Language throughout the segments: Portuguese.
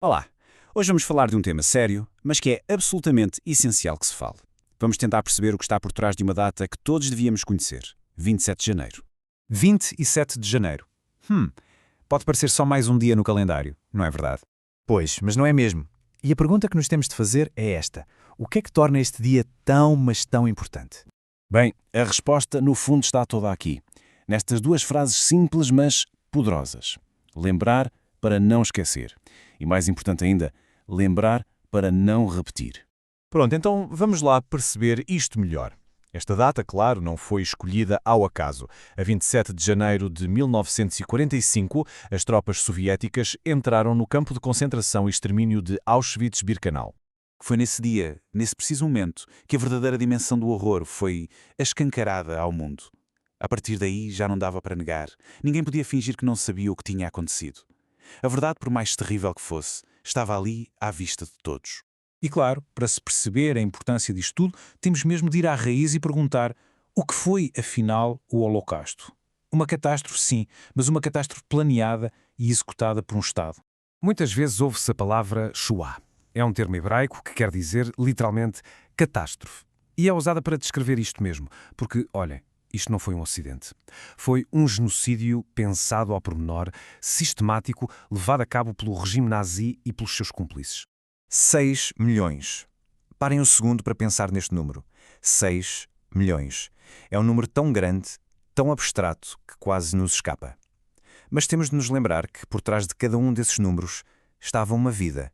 Olá! Hoje vamos falar de um tema sério, mas que é absolutamente essencial que se fale. Vamos tentar perceber o que está por trás de uma data que todos devíamos conhecer, 27 de janeiro. 27 de janeiro. Pode parecer só mais um dia no calendário, não é verdade? Pois, mas não é mesmo. E a pergunta que nos temos de fazer é esta: o que é que torna este dia tão, mas tão importante? Bem, a resposta no fundo está toda aqui, nestas duas frases simples mas poderosas. Lembrar para não esquecer. E mais importante ainda, lembrar para não repetir. Pronto, então vamos lá perceber isto melhor. Esta data, claro, não foi escolhida ao acaso. A 27 de janeiro de 1945, as tropas soviéticas entraram no campo de concentração e extermínio de Auschwitz-Birkenau. Foi nesse dia, nesse preciso momento, que a verdadeira dimensão do horror foi escancarada ao mundo. A partir daí já não dava para negar. Ninguém podia fingir que não sabia o que tinha acontecido. A verdade, por mais terrível que fosse, estava ali à vista de todos. E claro, para se perceber a importância disto tudo, temos mesmo de ir à raiz e perguntar o que foi, afinal, o Holocausto. Uma catástrofe, sim, mas uma catástrofe planeada e executada por um Estado. Muitas vezes ouve-se a palavra Shoah. É um termo hebraico que quer dizer, literalmente, catástrofe. E é usada para descrever isto mesmo, porque, olhem, isto não foi um acidente. Foi um genocídio pensado ao pormenor, sistemático, levado a cabo pelo regime nazi e pelos seus cúmplices. 6 milhões. Parem um segundo para pensar neste número. 6 milhões. É um número tão grande, tão abstrato, que quase nos escapa. Mas temos de nos lembrar que por trás de cada um desses números estava uma vida,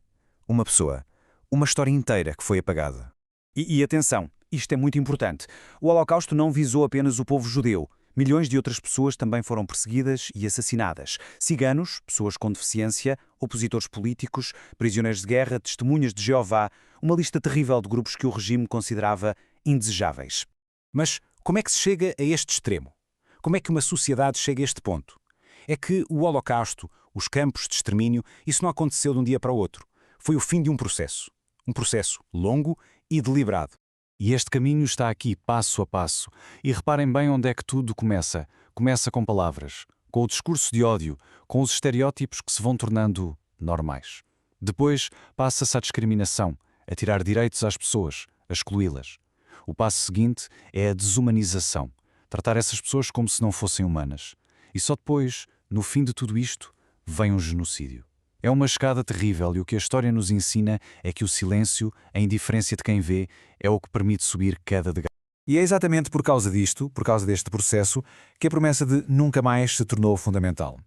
uma pessoa, uma história inteira que foi apagada. E atenção, isto é muito importante. O Holocausto não visou apenas o povo judeu. Milhões de outras pessoas também foram perseguidas e assassinadas. Ciganos, pessoas com deficiência, opositores políticos, prisioneiros de guerra, testemunhas de Jeová, uma lista terrível de grupos que o regime considerava indesejáveis. Mas como é que se chega a este extremo? Como é que uma sociedade chega a este ponto? É que o Holocausto, os campos de extermínio, isso não aconteceu de um dia para o outro. Foi o fim de um processo. Um processo longo e deliberado. E este caminho está aqui, passo a passo. E reparem bem onde é que tudo começa. Começa com palavras, com o discurso de ódio, com os estereótipos que se vão tornando normais. Depois passa-se à discriminação, a tirar direitos às pessoas, a excluí-las. O passo seguinte é a desumanização, tratar essas pessoas como se não fossem humanas. E só depois, no fim de tudo isto, vem um genocídio. É uma escada terrível e o que a história nos ensina é que o silêncio, a indiferença de quem vê, é o que permite subir cada degrau. E é exatamente por causa disto, por causa deste processo, que a promessa de nunca mais se tornou fundamental.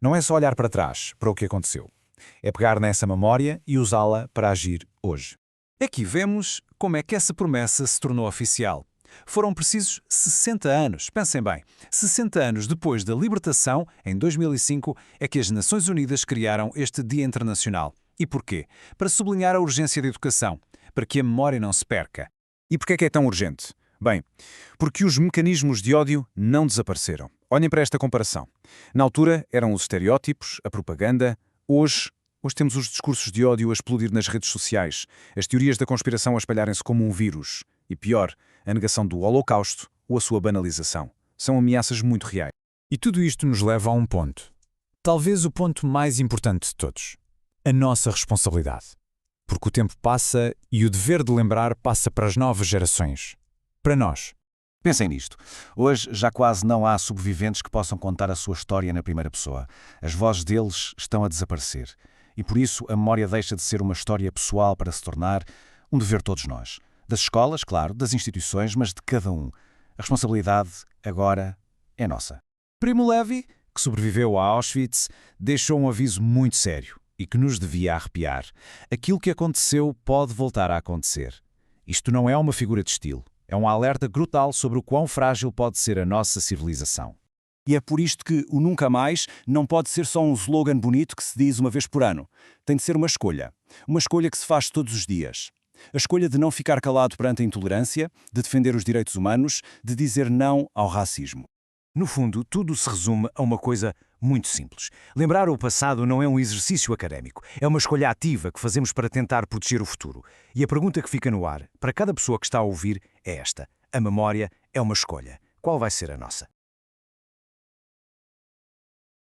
Não é só olhar para trás, para o que aconteceu. É pegar nessa memória e usá-la para agir hoje. Aqui vemos como é que essa promessa se tornou oficial. Foram precisos 60 anos, pensem bem, 60 anos depois da libertação, em 2005, é que as Nações Unidas criaram este Dia Internacional. E porquê? Para sublinhar a urgência da educação, para que a memória não se perca. E porquê é que é tão urgente? Bem, porque os mecanismos de ódio não desapareceram. Olhem para esta comparação. Na altura eram os estereótipos, a propaganda. Hoje temos os discursos de ódio a explodir nas redes sociais, as teorias da conspiração a espalharem-se como um vírus. E pior, a negação do Holocausto ou a sua banalização. São ameaças muito reais. E tudo isto nos leva a um ponto. Talvez o ponto mais importante de todos. A nossa responsabilidade. Porque o tempo passa e o dever de lembrar passa para as novas gerações. Para nós. Pensem nisto. Hoje já quase não há sobreviventes que possam contar a sua história na primeira pessoa. As vozes deles estão a desaparecer. E por isso a memória deixa de ser uma história pessoal para se tornar um dever de todos nós. Das escolas, claro, das instituições, mas de cada um. A responsabilidade, agora, é nossa. Primo Levi, que sobreviveu a Auschwitz, deixou um aviso muito sério e que nos devia arrepiar. Aquilo que aconteceu pode voltar a acontecer. Isto não é uma figura de estilo. É um alerta brutal sobre o quão frágil pode ser a nossa civilização. E é por isto que o nunca mais não pode ser só um slogan bonito que se diz uma vez por ano. Tem de ser uma escolha. Uma escolha que se faz todos os dias. A escolha de não ficar calado perante a intolerância, de defender os direitos humanos, de dizer não ao racismo. No fundo, tudo se resume a uma coisa muito simples. Lembrar o passado não é um exercício académico, é uma escolha ativa que fazemos para tentar proteger o futuro. E a pergunta que fica no ar, para cada pessoa que está a ouvir, é esta. A memória é uma escolha. Qual vai ser a nossa?